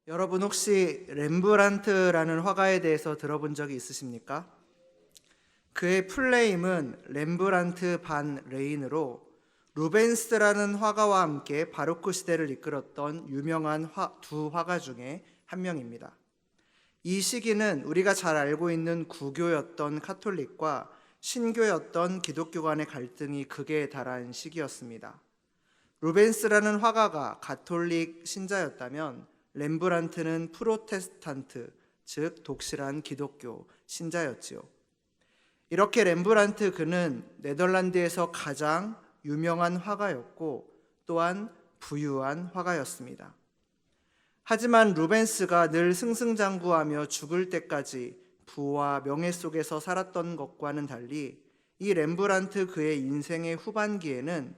여러분 혹시 렘브란트라는 화가에 대해서 들어본 적이 있으십니까? 그의 풀네임은 렘브란트 반 레인으로 루벤스라는 화가와 함께 바로크 시대를 이끌었던 유명한 두 화가 중에 한 명입니다. 이 시기는 우리가 잘 알고 있는 구교였던 카톨릭과 신교였던 기독교 간의 갈등이 극에 달한 시기였습니다. 루벤스라는 화가가 가톨릭 신자였다면 렘브란트는 프로테스탄트, 즉 독실한 기독교 신자였지요. 이렇게 렘브란트 그는 네덜란드에서 가장 유명한 화가였고 또한 부유한 화가였습니다. 하지만 루벤스가 늘 승승장구하며 죽을 때까지 부와 명예 속에서 살았던 것과는 달리 이 렘브란트 그의 인생의 후반기에는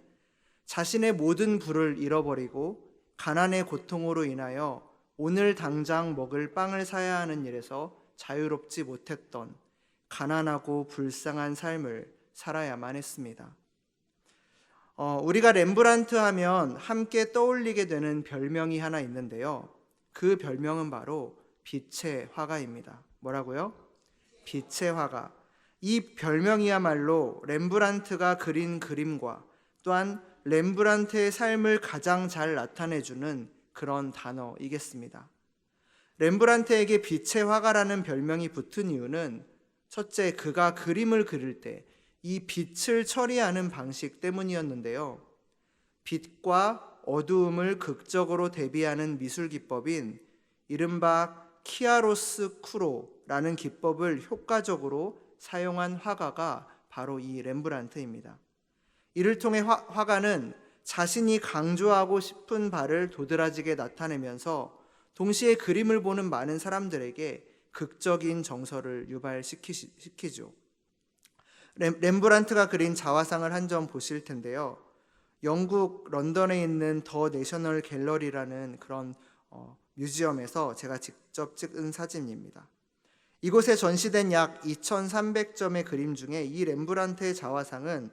자신의 모든 부를 잃어버리고 가난의 고통으로 인하여 오늘 당장 먹을 빵을 사야 하는 일에서 자유롭지 못했던 가난하고 불쌍한 삶을 살아야만 했습니다. 우리가 렘브란트 하면 함께 떠올리게 되는 별명이 하나 있는데요. 그 별명은 바로 빛의 화가입니다. 뭐라고요? 빛의 화가. 이 별명이야말로 렘브란트가 그린 그림과 또한 렘브란트의 삶을 가장 잘 나타내주는 그런 단어이겠습니다. 렘브란트에게 빛의 화가라는 별명이 붙은 이유는 첫째, 그가 그림을 그릴 때 이 빛을 처리하는 방식 때문이었는데요. 빛과 어두움을 극적으로 대비하는 미술 기법인 이른바 키아로스쿠로라는 기법을 효과적으로 사용한 화가가 바로 이 렘브란트입니다. 이를 통해 화가는 자신이 강조하고 싶은 바를 도드라지게 나타내면서 동시에 그림을 보는 많은 사람들에게 극적인 정서를 유발시키죠. 렘브란트가 그린 자화상을 한 점 보실 텐데요. 영국 런던에 있는 더 내셔널 갤러리라는 그런 뮤지엄에서 제가 직접 찍은 사진입니다. 이곳에 전시된 약 2,300점의 그림 중에 이 렘브란트의 자화상은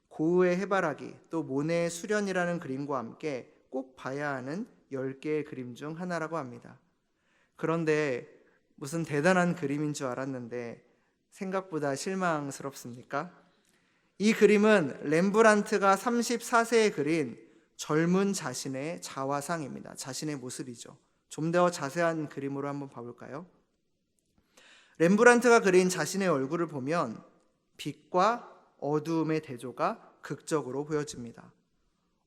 고흐의 해바라기, 또 모네의 수련이라는 그림과 함께 꼭 봐야 하는 10개의 그림 중 하나라고 합니다. 그런데 무슨 대단한 그림인 줄 알았는데 생각보다 실망스럽습니까? 이 그림은 렘브란트가 34세에 그린 젊은 자신의 자화상입니다. 자신의 모습이죠. 좀 더 자세한 그림으로 한번 봐볼까요? 렘브란트가 그린 자신의 얼굴을 보면 빛과 어두움의 대조가 극적으로 보여집니다.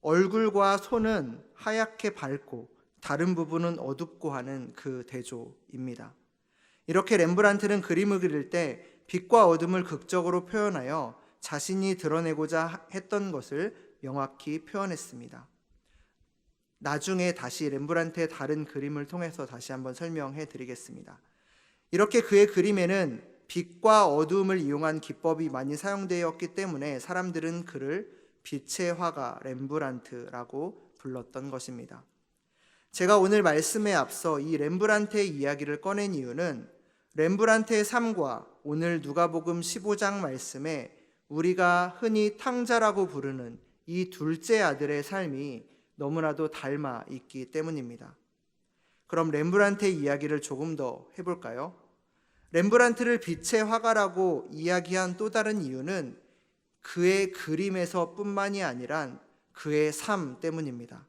얼굴과 손은 하얗게 밝고 다른 부분은 어둡고 하는 그 대조입니다. 이렇게 렘브란트는 그림을 그릴 때 빛과 어둠을 극적으로 표현하여 자신이 드러내고자 했던 것을 명확히 표현했습니다. 나중에 다시 렘브란트의 다른 그림을 통해서 다시 한번 설명해 드리겠습니다. 이렇게 그의 그림에는 빛과 어두움을 이용한 기법이 많이 사용되었기 때문에 사람들은 그를 빛의 화가 렘브란트라고 불렀던 것입니다. 제가 오늘 말씀에 앞서 이 렘브란트의 이야기를 꺼낸 이유는 렘브란트의 삶과 오늘 누가복음 15장 말씀에 우리가 흔히 탕자라고 부르는 이 둘째 아들의 삶이 너무나도 닮아 있기 때문입니다. 그럼 렘브란트의 이야기를 조금 더 해볼까요? 렘브란트를 빛의 화가라고 이야기한 또 다른 이유는 그의 그림에서 뿐만이 아니라 그의 삶 때문입니다.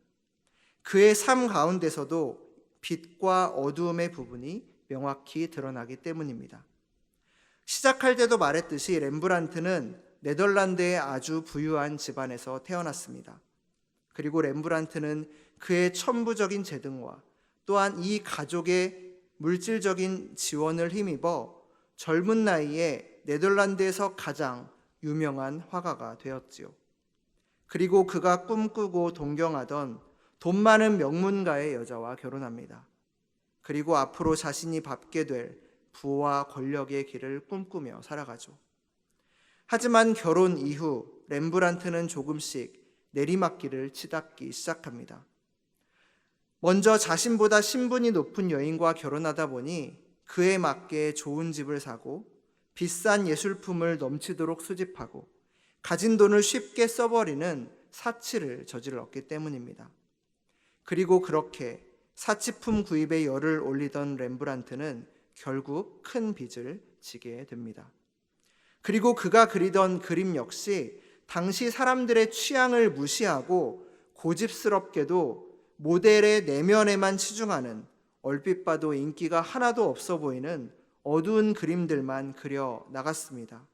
그의 삶 가운데서도 빛과 어두움의 부분이 명확히 드러나기 때문입니다. 시작할 때도 말했듯이 렘브란트는 네덜란드의 아주 부유한 집안에서 태어났습니다. 그리고 렘브란트는 그의 천부적인 재능과 또한 이 가족의 물질적인 지원을 힘입어 젊은 나이에 네덜란드에서 가장 유명한 화가가 되었지요. 그리고 그가 꿈꾸고 동경하던 돈 많은 명문가의 여자와 결혼합니다. 그리고 앞으로 자신이 밟게 될 부와 권력의 길을 꿈꾸며 살아가죠. 하지만 결혼 이후 렘브란트는 조금씩 내리막길을 치닫기 시작합니다. 먼저 자신보다 신분이 높은 여인과 결혼하다 보니 그에 맞게 좋은 집을 사고 비싼 예술품을 넘치도록 수집하고 가진 돈을 쉽게 써버리는 사치를 저질렀기 때문입니다. 그리고 그렇게 사치품 구입에 열을 올리던 렘브란트는 결국 큰 빚을 지게 됩니다. 그리고 그가 그리던 그림 역시 당시 사람들의 취향을 무시하고 고집스럽게도 모델의 내면에만 치중하는, 얼핏 봐도 인기가 하나도 없어 보이는 어두운 그림들만 그려 나갔습니다.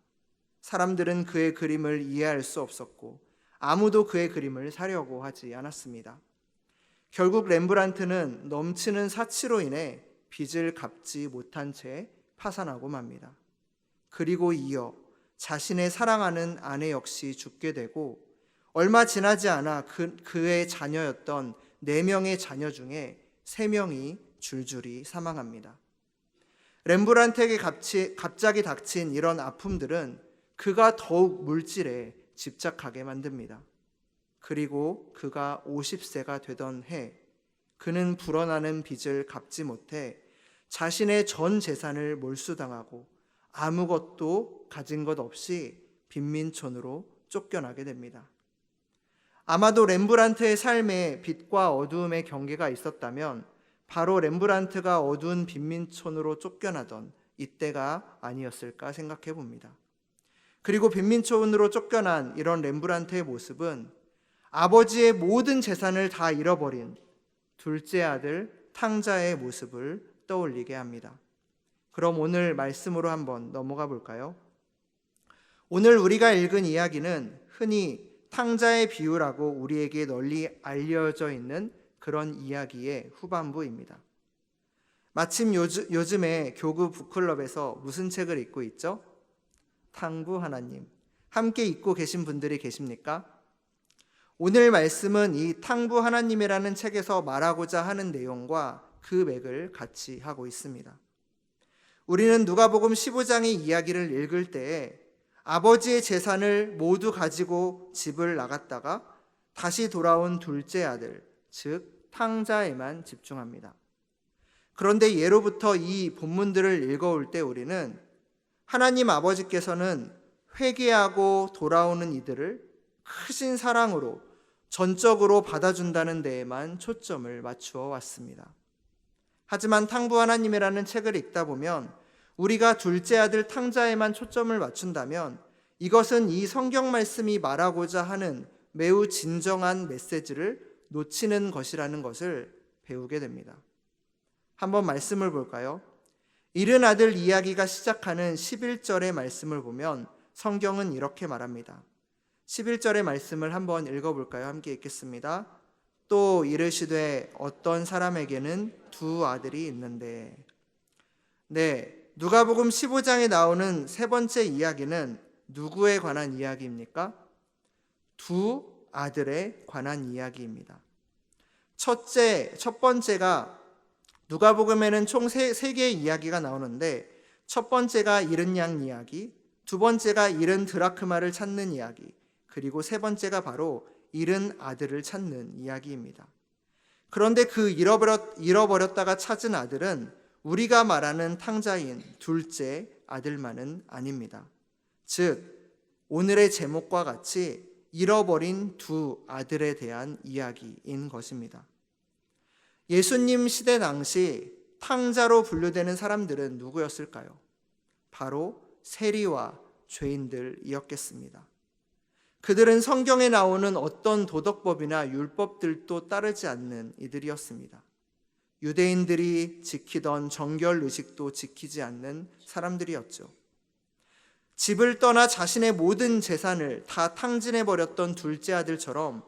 사람들은 그의 그림을 이해할 수 없었고 아무도 그의 그림을 사려고 하지 않았습니다. 결국 렘브란트는 넘치는 사치로 인해 빚을 갚지 못한 채 파산하고 맙니다. 그리고 이어 자신의 사랑하는 아내 역시 죽게 되고 얼마 지나지 않아 그의 자녀였던 4명의 자녀 중에 3명이 줄줄이 사망합니다. 렘브란트에게 갑자기 닥친 이런 아픔들은 그가 더욱 물질에 집착하게 만듭니다. 그리고 그가 50세가 되던 해, 그는 불어나는 빚을 갚지 못해 자신의 전 재산을 몰수당하고 아무것도 가진 것 없이 빈민촌으로 쫓겨나게 됩니다. 아마도 렘브란트의 삶에 빛과 어두움의 경계가 있었다면 바로 렘브란트가 어두운 빈민촌으로 쫓겨나던 이때가 아니었을까 생각해 봅니다. 그리고 빈민촌으로 쫓겨난 이런 렘브란트의 모습은 아버지의 모든 재산을 다 잃어버린 둘째 아들 탕자의 모습을 떠올리게 합니다. 그럼 오늘 말씀으로 한번 넘어가 볼까요? 오늘 우리가 읽은 이야기는 흔히 탕자의 비유라고 우리에게 널리 알려져 있는 그런 이야기의 후반부입니다. 마침 요즘에 교구 북클럽에서 무슨 책을 읽고 있죠? 탕부 하나님. 함께 읽고 계신 분들이 계십니까? 오늘 말씀은 이 탕부 하나님이라는 책에서 말하고자 하는 내용과 그 맥을 같이 하고 있습니다. 우리는 누가복음 15장의 이야기를 읽을 때에 아버지의 재산을 모두 가지고 집을 나갔다가 다시 돌아온 둘째 아들, 즉 탕자에만 집중합니다. 그런데 예로부터 이 본문들을 읽어올 때 우리는 하나님 아버지께서는 회개하고 돌아오는 이들을 크신 사랑으로 전적으로 받아준다는 데에만 초점을 맞추어 왔습니다. 하지만 탕부 하나님이라는 책을 읽다 보면 우리가 둘째 아들 탕자에만 초점을 맞춘다면 이것은 이 성경 말씀이 말하고자 하는 매우 진정한 메시지를 놓치는 것이라는 것을 배우게 됩니다. 한번 말씀을 볼까요? 잃은 아들 이야기가 시작하는 11절의 말씀을 보면 성경은 이렇게 말합니다. 11절의 말씀을 한번 읽어볼까요? 함께 읽겠습니다. 또 이르시되 어떤 사람에게는 2 아들이 있는데. 네, 누가복음 15장에 나오는 세 번째 이야기는 누구에 관한 이야기입니까? 2 아들에 관한 이야기입니다. 첫 번째가 누가복음에는 총 3개의 이야기가 나오는데 첫 번째가 잃은 양 이야기, 두 번째가 잃은 드라크마를 찾는 이야기, 그리고 세 번째가 바로 잃은 아들을 찾는 이야기입니다. 그런데 그 잃어버렸다가 찾은 아들은 우리가 말하는 탕자인 둘째 아들만은 아닙니다. 즉 오늘의 제목과 같이 잃어버린 2 아들에 대한 이야기인 것입니다. 예수님 시대 당시 탕자로 분류되는 사람들은 누구였을까요? 바로 세리와 죄인들이었겠습니다. 그들은 성경에 나오는 어떤 도덕법이나 율법들도 따르지 않는 이들이었습니다. 유대인들이 지키던 정결 의식도 지키지 않는 사람들이었죠. 집을 떠나 자신의 모든 재산을 다 탕진해버렸던 둘째 아들처럼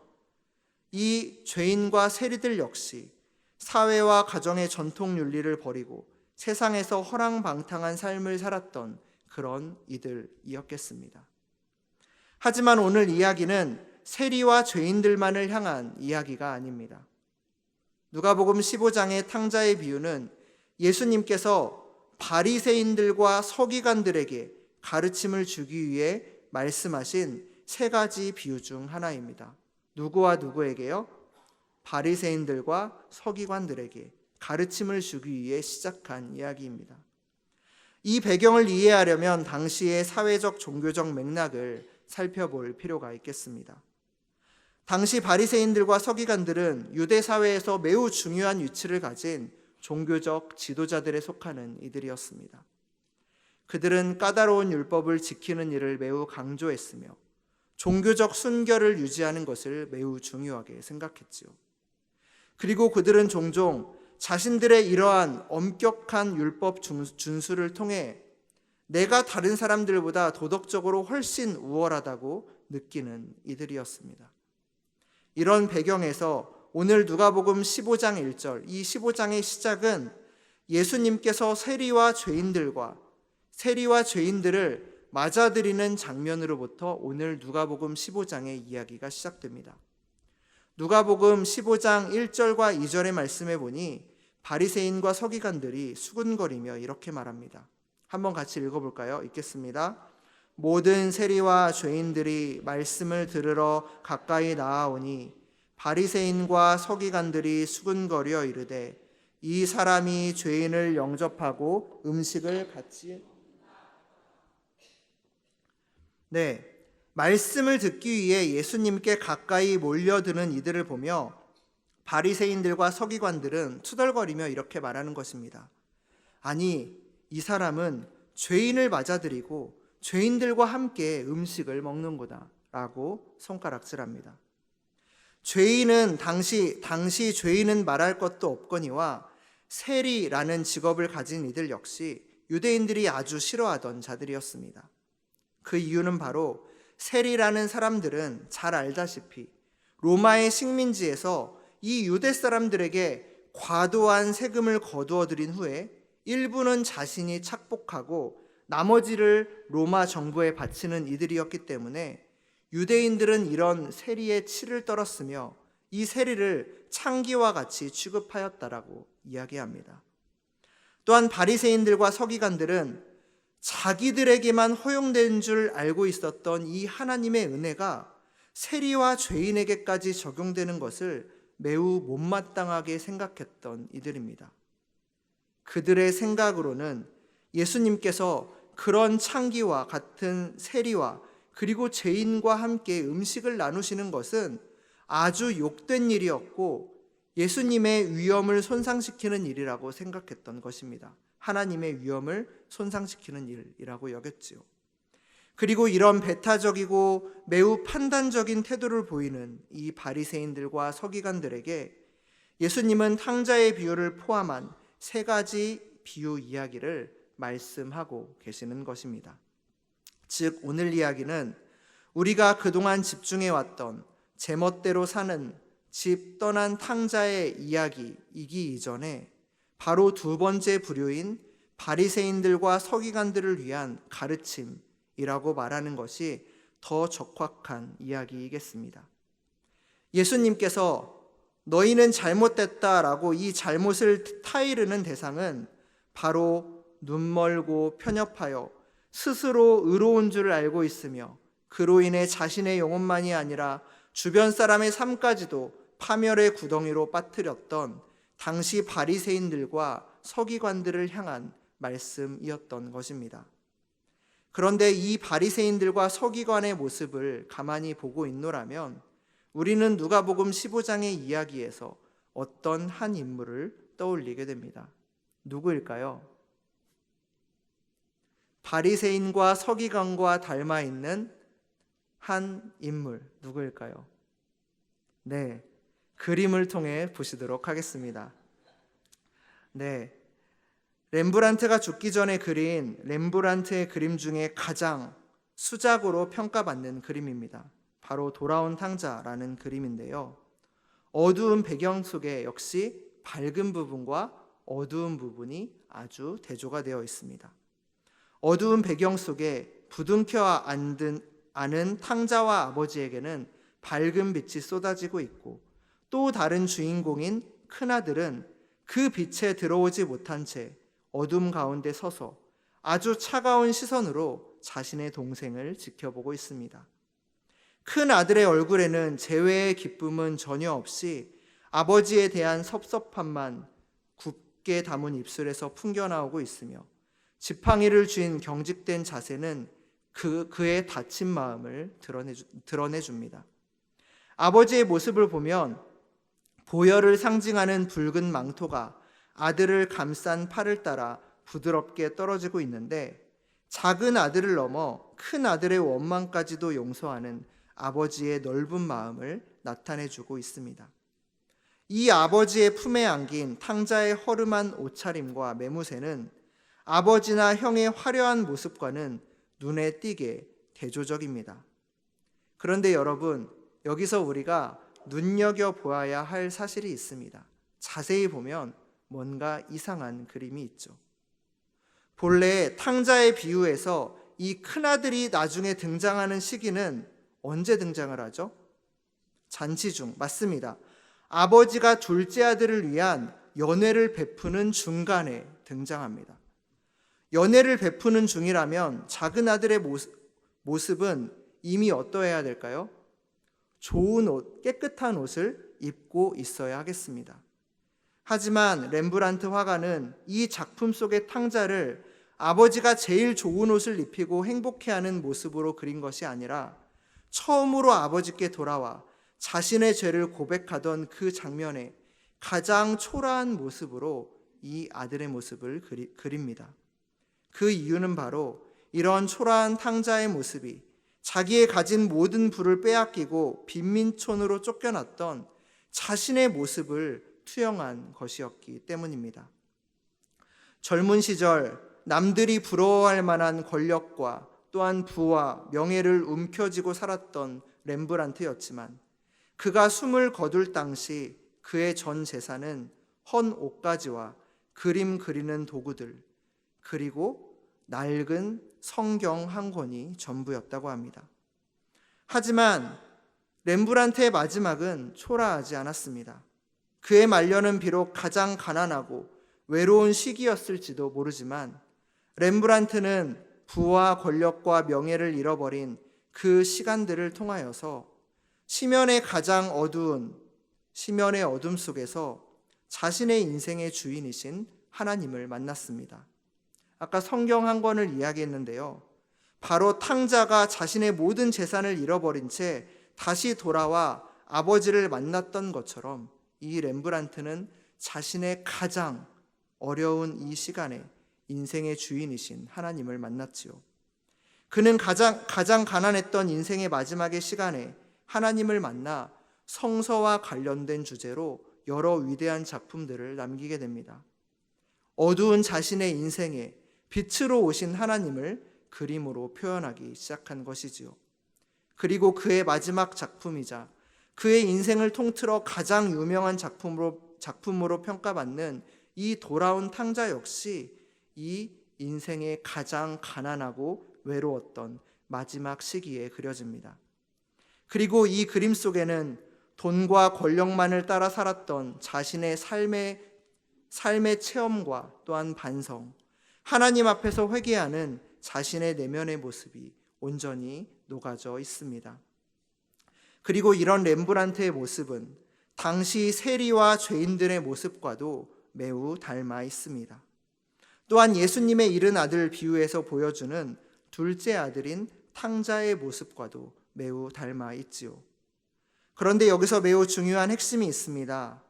이 죄인과 세리들 역시 사회와 가정의 전통 윤리를 버리고 세상에서 허랑방탕한 삶을 살았던 그런 이들이었겠습니다. 하지만 오늘 이야기는 세리와 죄인들만을 향한 이야기가 아닙니다. 누가복음 15장의 탕자의 비유는 예수님께서 바리새인들과 서기관들에게 가르침을 주기 위해 말씀하신 3가지 비유 중 하나입니다. 누구와 누구에게요? 바리새인들과 서기관들에게 가르침을 주기 위해 시작한 이야기입니다. 이 배경을 이해하려면 당시의 사회적 종교적 맥락을 살펴볼 필요가 있겠습니다. 당시 바리새인들과 서기관들은 유대 사회에서 매우 중요한 위치를 가진 종교적 지도자들에 속하는 이들이었습니다. 그들은 까다로운 율법을 지키는 일을 매우 강조했으며 종교적 순결을 유지하는 것을 매우 중요하게 생각했지요. 그리고 그들은 종종 자신들의 이러한 엄격한 율법 준수를 통해 내가 다른 사람들보다 도덕적으로 훨씬 우월하다고 느끼는 이들이었습니다. 이런 배경에서 오늘 누가복음 15장 1절, 이 15장의 시작은 예수님께서 세리와 죄인들을 맞아들이는 장면으로부터 오늘 누가복음 15장의 이야기가 시작됩니다. 누가복음 15장 1절과 2절의 말씀에 보니 바리새인과 서기관들이 수군거리며 이렇게 말합니다. 한번 같이 읽어볼까요? 읽겠습니다. 모든 세리와 죄인들이 말씀을 들으러 가까이 나아오니 바리새인과 서기관들이 수군거려 이르되 이 사람이 죄인을 영접하고 음식을 같이 말씀을 듣기 위해 예수님께 가까이 몰려드는 이들을 보며 바리새인들과 서기관들은 투덜거리며 이렇게 말하는 것입니다. 아니, 이 사람은 죄인을 맞아들이고 죄인들과 함께 음식을 먹는구나 라고 손가락질합니다. 죄인은 당시 죄인은 말할 것도 없거니와 세리라는 직업을 가진 이들 역시 유대인들이 아주 싫어하던 자들이었습니다. 그 이유는 바로 세리라는 사람들은 잘 알다시피 로마의 식민지에서 이 유대 사람들에게 과도한 세금을 거두어 들인 후에 일부는 자신이 착복하고 나머지를 로마 정부에 바치는 이들이었기 때문에 유대인들은 이런 세리의 치를 떨었으며 이 세리를 창기와 같이 취급하였다라고 이야기합니다. 또한 바리새인들과 서기관들은 자기들에게만 허용된 줄 알고 있었던 이 하나님의 은혜가 세리와 죄인에게까지 적용되는 것을 매우 못마땅하게 생각했던 이들입니다. 그들의 생각으로는 예수님께서 그런 창기와 같은 세리와 그리고 죄인과 함께 음식을 나누시는 것은 아주 욕된 일이었고 예수님의 위엄을 손상시키는 일이라고 생각했던 것입니다. 하나님의 위엄을 손상시키는 일이라고 여겼지요. 그리고 이런 배타적이고 매우 판단적인 태도를 보이는 이 바리새인들과 서기관들에게 예수님은 탕자의 비유를 포함한 3가지 비유 이야기를 말씀하고 계시는 것입니다. 즉 오늘 이야기는 우리가 그동안 집중해왔던 제멋대로 사는 집 떠난 탕자의 이야기이기 이전에 바로 2번째 부류인 바리새인들과 서기관들을 위한 가르침이라고 말하는 것이 더 적확한 이야기이겠습니다. 예수님께서 너희는 잘못됐다라고 이 잘못을 타이르는 대상은 바로 눈멀고 편협하여 스스로 의로운 줄 알고 있으며 그로 인해 자신의 영혼만이 아니라 주변 사람의 삶까지도 파멸의 구덩이로 빠뜨렸던 당시 바리새인들과 서기관들을 향한 말씀이었던 것입니다. 그런데 이 바리새인들과 서기관의 모습을 가만히 보고 있노라면 우리는 누가복음 15장의 이야기에서 어떤 한 인물을 떠올리게 됩니다. 누구일까요? 바리새인과 서기관과 닮아 있는 한 인물, 누구일까요? 네, 그림을 통해 보시도록 하겠습니다. 네, 렘브란트가 죽기 전에 그린 렘브란트의 그림 중에 가장 수작으로 평가받는 그림입니다. 바로 돌아온 탕자라는 그림인데요. 어두운 배경 속에 역시 밝은 부분과 어두운 부분이 아주 대조가 되어 있습니다. 어두운 배경 속에 부둥켜 안은 탕자와 아버지에게는 밝은 빛이 쏟아지고 있고 또 다른 주인공인 큰아들은 그 빛에 들어오지 못한 채 어둠 가운데 서서 아주 차가운 시선으로 자신의 동생을 지켜보고 있습니다. 큰 아들의 얼굴에는 재회의 기쁨은 전혀 없이 아버지에 대한 섭섭함만 굽게 담은 입술에서 풍겨나오고 있으며 지팡이를 쥔 경직된 자세는 그의 다친 마음을 드러내줍니다. 아버지의 모습을 보면 보혈을 상징하는 붉은 망토가 아들을 감싼 팔을 따라 부드럽게 떨어지고 있는데, 작은 아들을 넘어 큰 아들의 원망까지도 용서하는 아버지의 넓은 마음을 나타내주고 있습니다. 이 아버지의 품에 안긴 탕자의 허름한 옷차림과 매무새는 아버지나 형의 화려한 모습과는 눈에 띄게 대조적입니다. 그런데 여러분, 여기서 우리가 눈여겨보아야 할 사실이 있습니다. 자세히 보면 뭔가 이상한 그림이 있죠. 본래 탕자의 비유에서 이 큰아들이 나중에 등장하는 시기는 언제 등장을 하죠? 잔치 중, 맞습니다. 아버지가 둘째 아들을 위한 연회를 베푸는 중간에 등장합니다. 연회를 베푸는 중이라면 작은 아들의 모습은 이미 어떠해야 될까요? 좋은 옷, 깨끗한 옷을 입고 있어야 하겠습니다. 하지만 렘브란트 화가는 이 작품 속의 탕자를 아버지가 제일 좋은 옷을 입히고 행복해하는 모습으로 그린 것이 아니라 처음으로 아버지께 돌아와 자신의 죄를 고백하던 그 장면에 가장 초라한 모습으로 이 아들의 모습을 그립니다. 그 이유는 바로 이런 초라한 탕자의 모습이 자기의 가진 모든 부를 빼앗기고 빈민촌으로 쫓겨났던 자신의 모습을 투영한 것이었기 때문입니다. 젊은 시절 남들이 부러워할 만한 권력과 또한 부와 명예를 움켜쥐고 살았던 렘브란트였지만, 그가 숨을 거둘 당시 그의 전 재산은 헌 옷가지와 그림 그리는 도구들, 그리고 낡은 성경 한 권이 전부였다고 합니다. 하지만 렘브란트의 마지막은 초라하지 않았습니다. 그의 말년은 비록 가장 가난하고 외로운 시기였을지도 모르지만, 렘브란트는 부와 권력과 명예를 잃어버린 그 시간들을 통하여서 시면의 가장 어두운 시면의 어둠 속에서 자신의 인생의 주인이신 하나님을 만났습니다. 아까 성경 한 권을 이야기했는데요. 바로 탕자가 자신의 모든 재산을 잃어버린 채 다시 돌아와 아버지를 만났던 것처럼 이 렘브란트는 자신의 가장 어려운 이 시간에 인생의 주인이신 하나님을 만났지요. 그는 가장 가난했던 인생의 마지막의 시간에 하나님을 만나 성서와 관련된 주제로 여러 위대한 작품들을 남기게 됩니다. 어두운 자신의 인생에 빛으로 오신 하나님을 그림으로 표현하기 시작한 것이지요. 그리고 그의 마지막 작품이자 그의 인생을 통틀어 가장 유명한 작품으로 평가받는 이 돌아온 탕자 역시 이 인생의 가장 가난하고 외로웠던 마지막 시기에 그려집니다. 그리고 이 그림 속에는 돈과 권력만을 따라 살았던 자신의 삶의 체험과 또한 반성, 하나님 앞에서 회개하는 자신의 내면의 모습이 온전히 녹아져 있습니다. 그리고 이런 렘브란트의 모습은 당시 세리와 죄인들의 모습과도 매우 닮아 있습니다. 또한 예수님의 잃은 아들 비유에서 보여주는 둘째 아들인 탕자의 모습과도 매우 닮아 있지요. 그런데 여기서 매우 중요한 핵심이 있습니다.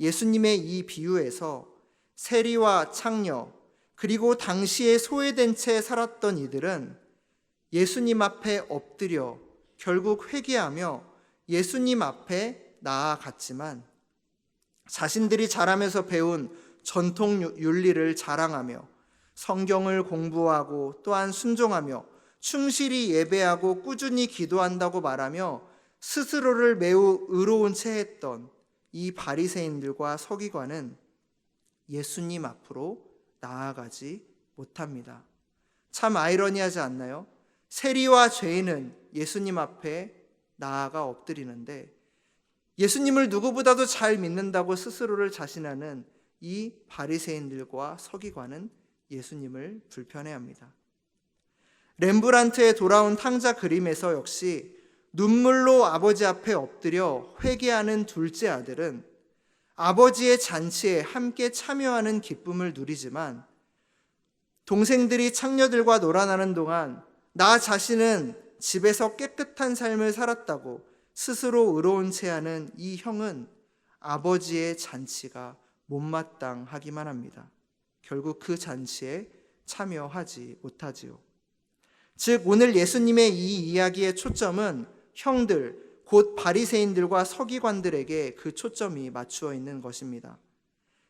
예수님의 이 비유에서 세리와 창녀, 그리고 당시에 소외된 채 살았던 이들은 예수님 앞에 엎드려 결국 회개하며 예수님 앞에 나아갔지만, 자신들이 자라면서 배운 전통 윤리를 자랑하며 성경을 공부하고 또한 순종하며 충실히 예배하고 꾸준히 기도한다고 말하며 스스로를 매우 의로운 채 했던 이 바리새인들과 서기관은 예수님 앞으로 나아가지 못합니다. 참 아이러니하지 않나요? 세리와 죄인은 예수님 앞에 나아가 엎드리는데, 예수님을 누구보다도 잘 믿는다고 스스로를 자신하는 이 바리새인들과 서기관은 예수님을 불편해합니다. 렘브란트의 돌아온 탕자 그림에서 역시 눈물로 아버지 앞에 엎드려 회개하는 둘째 아들은 아버지의 잔치에 함께 참여하는 기쁨을 누리지만, 동생들이 창녀들과 놀아나는 동안 나 자신은 집에서 깨끗한 삶을 살았다고 스스로 의로운 채 하는 이 형은 아버지의 잔치가 못마땅하기만 합니다. 결국 그 잔치에 참여하지 못하지요. 즉 오늘 예수님의 이 이야기의 초점은 형들, 곧 바리새인들과 서기관들에게 그 초점이 맞추어 있는 것입니다.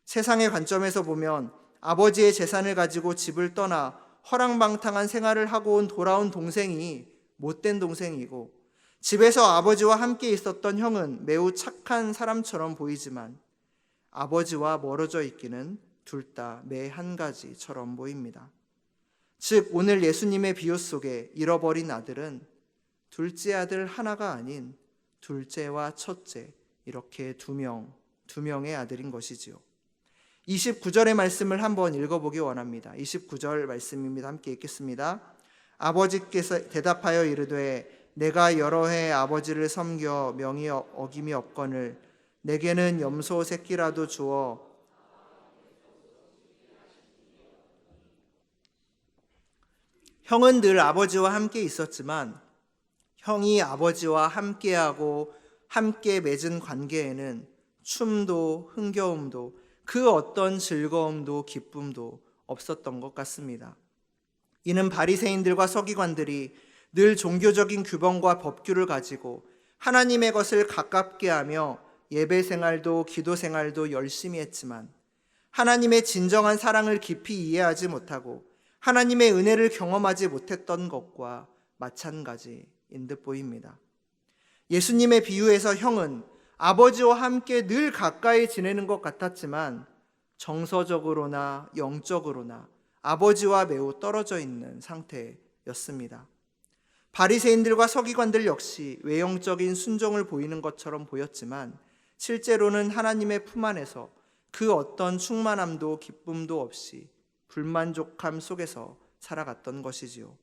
세상의 관점에서 보면 아버지의 재산을 가지고 집을 떠나 허랑방탕한 생활을 하고 돌아온 동생이 못된 동생이고, 집에서 아버지와 함께 있었던 형은 매우 착한 사람처럼 보이지만 아버지와 멀어져 있기는 둘 다 매 한 가지처럼 보입니다. 즉 오늘 예수님의 비유 속에 잃어버린 아들은 둘째 아들 하나가 아닌 둘째와 첫째, 이렇게 두 명의 아들인 것이지요. 29절의 말씀을 한번 읽어보기 원합니다. 29절 말씀입니다. 함께 읽겠습니다. 아버지께서 대답하여 이르되 내가 여러 해 아버지를 섬겨 명이 어김이 없거늘 내게는 염소 새끼라도 주어 형은 늘 아버지와 함께 있었지만 형이 아버지와 함께하고 함께 맺은 관계에는 춤도 흥겨움도 그 어떤 즐거움도 기쁨도 없었던 것 같습니다. 이는 바리새인들과 서기관들이 늘 종교적인 규범과 법규를 가지고 하나님의 것을 가깝게 하며 예배 생활도 기도 생활도 열심히 했지만 하나님의 진정한 사랑을 깊이 이해하지 못하고 하나님의 은혜를 경험하지 못했던 것과 마찬가지인 듯 보입니다. 예수님의 비유에서 형은 아버지와 함께 늘 가까이 지내는 것 같았지만 정서적으로나 영적으로나 아버지와 매우 떨어져 있는 상태였습니다. 바리새인들과 서기관들 역시 외형적인 순종을 보이는 것처럼 보였지만 실제로는 하나님의 품 안에서 그 어떤 충만함도 기쁨도 없이 불만족함 속에서 살아갔던 것이지요.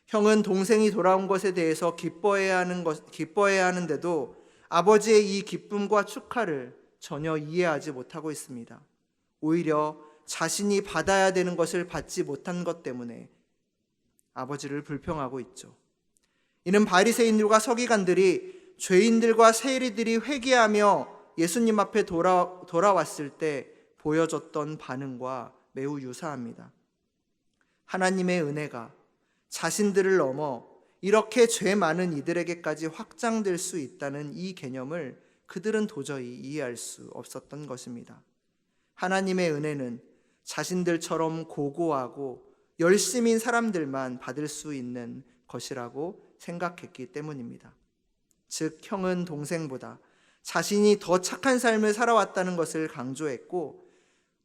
형은 동생이 돌아온 것에 대해서 기뻐해야 하는데도 아버지의 이 기쁨과 축하를 전혀 이해하지 못하고 있습니다. 오히려 자신이 받아야 되는 것을 받지 못한 것 때문에 아버지를 불평하고 있죠. 이는 바리새인들과 서기관들이 죄인들과 세리들이 회개하며 예수님 앞에 돌아왔을 때 보여줬던 반응과 매우 유사합니다. 하나님의 은혜가 자신들을 넘어 이렇게 죄 많은 이들에게까지 확장될 수 있다는 이 개념을 그들은 도저히 이해할 수 없었던 것입니다. 하나님의 은혜는 자신들처럼 고고하고 열심인 사람들만 받을 수 있는 것이라고 생각했기 때문입니다. 즉 형은 동생보다 자신이 더 착한 삶을 살아왔다는 것을 강조했고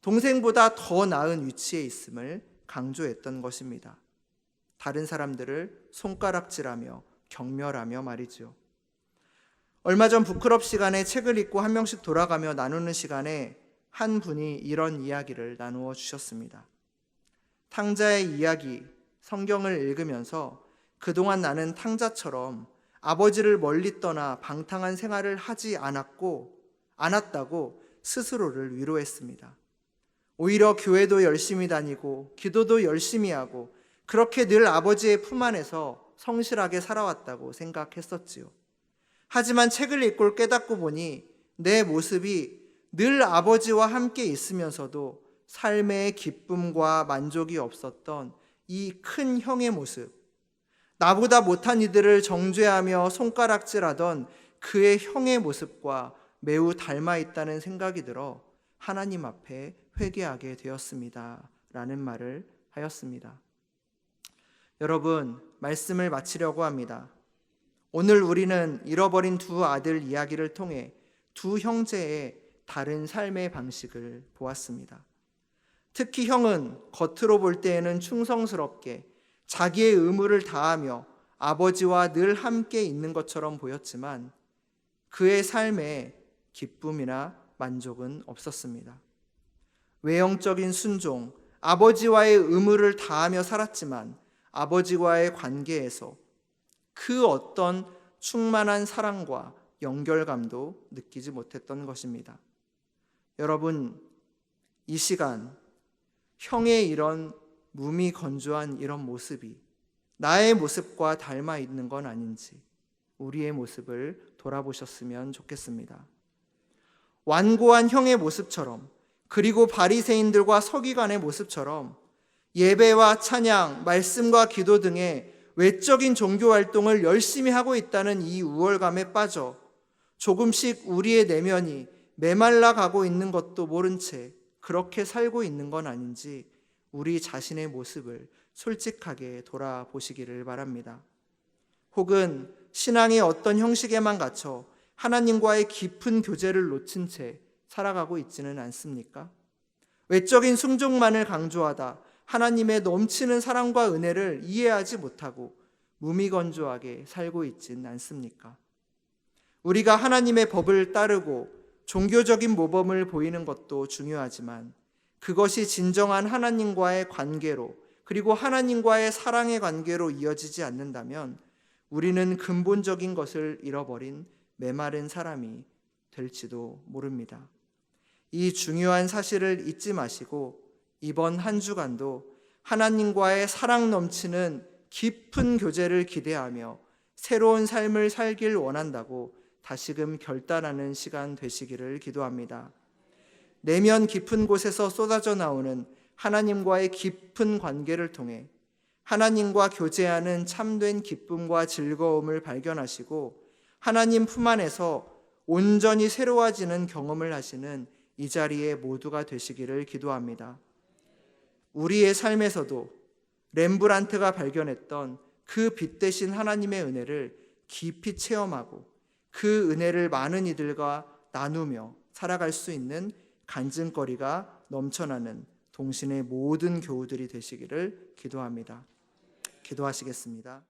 동생보다 더 나은 위치에 있음을 강조했던 것입니다. 다른 사람들을 손가락질하며 경멸하며 말이죠. 얼마 전 북클럽 시간에 책을 읽고 한 명씩 돌아가며 나누는 시간에 한 분이 이런 이야기를 나누어 주셨습니다. 탕자의 이야기, 성경을 읽으면서 그동안 나는 탕자처럼 아버지를 멀리 떠나 방탕한 생활을 하지 않았다고 스스로를 위로했습니다. 오히려 교회도 열심히 다니고 기도도 열심히 하고 그렇게 늘 아버지의 품 안에서 성실하게 살아왔다고 생각했었지요. 하지만 책을 읽고 깨닫고 보니 내 모습이 늘 아버지와 함께 있으면서도 삶의 기쁨과 만족이 없었던 이 큰 형의 모습, 나보다 못한 이들을 정죄하며 손가락질하던 그의 형의 모습과 매우 닮아 있다는 생각이 들어 하나님 앞에 회개하게 되었습니다. 라는 말을 하였습니다. 여러분, 말씀을 마치려고 합니다. 오늘 우리는 잃어버린 두 아들 이야기를 통해 두 형제의 다른 삶의 방식을 보았습니다. 특히 형은 겉으로 볼 때에는 충성스럽게 자기의 의무를 다하며 아버지와 늘 함께 있는 것처럼 보였지만 그의 삶에 기쁨이나 만족은 없었습니다. 외형적인 순종, 아버지와의 의무를 다하며 살았지만 아버지와의 관계에서 그 어떤 충만한 사랑과 연결감도 느끼지 못했던 것입니다. 여러분, 이 시간 형의 이런 무미건조한 이런 모습이 나의 모습과 닮아 있는 건 아닌지 우리의 모습을 돌아보셨으면 좋겠습니다. 완고한 형의 모습처럼, 그리고 바리새인들과 서기관의 모습처럼 예배와 찬양, 말씀과 기도 등의 외적인 종교 활동을 열심히 하고 있다는 이 우월감에 빠져 조금씩 우리의 내면이 메말라 가고 있는 것도 모른 채 그렇게 살고 있는 건 아닌지 우리 자신의 모습을 솔직하게 돌아보시기를 바랍니다. 혹은 신앙의 어떤 형식에만 갇혀 하나님과의 깊은 교제를 놓친 채 살아가고 있지는 않습니까? 외적인 순종만을 강조하다 하나님의 넘치는 사랑과 은혜를 이해하지 못하고 무미건조하게 살고 있지는 않습니까? 우리가 하나님의 법을 따르고 종교적인 모범을 보이는 것도 중요하지만 그것이 진정한 하나님과의 관계로, 그리고 하나님과의 사랑의 관계로 이어지지 않는다면 우리는 근본적인 것을 잃어버린 메마른 사람이 될지도 모릅니다. 이 중요한 사실을 잊지 마시고 이번 한 주간도 하나님과의 사랑 넘치는 깊은 교제를 기대하며 새로운 삶을 살길 원한다고 다시금 결단하는 시간 되시기를 기도합니다. 내면 깊은 곳에서 쏟아져 나오는 하나님과의 깊은 관계를 통해 하나님과 교제하는 참된 기쁨과 즐거움을 발견하시고 하나님 품 안에서 온전히 새로워지는 경험을 하시는 이 자리에 모두가 되시기를 기도합니다. 우리의 삶에서도 렘브란트가 발견했던 그 빛 대신 하나님의 은혜를 깊이 체험하고 그 은혜를 많은 이들과 나누며 살아갈 수 있는 간증거리가 넘쳐나는 동신의 모든 교우들이 되시기를 기도합니다. 기도하시겠습니다.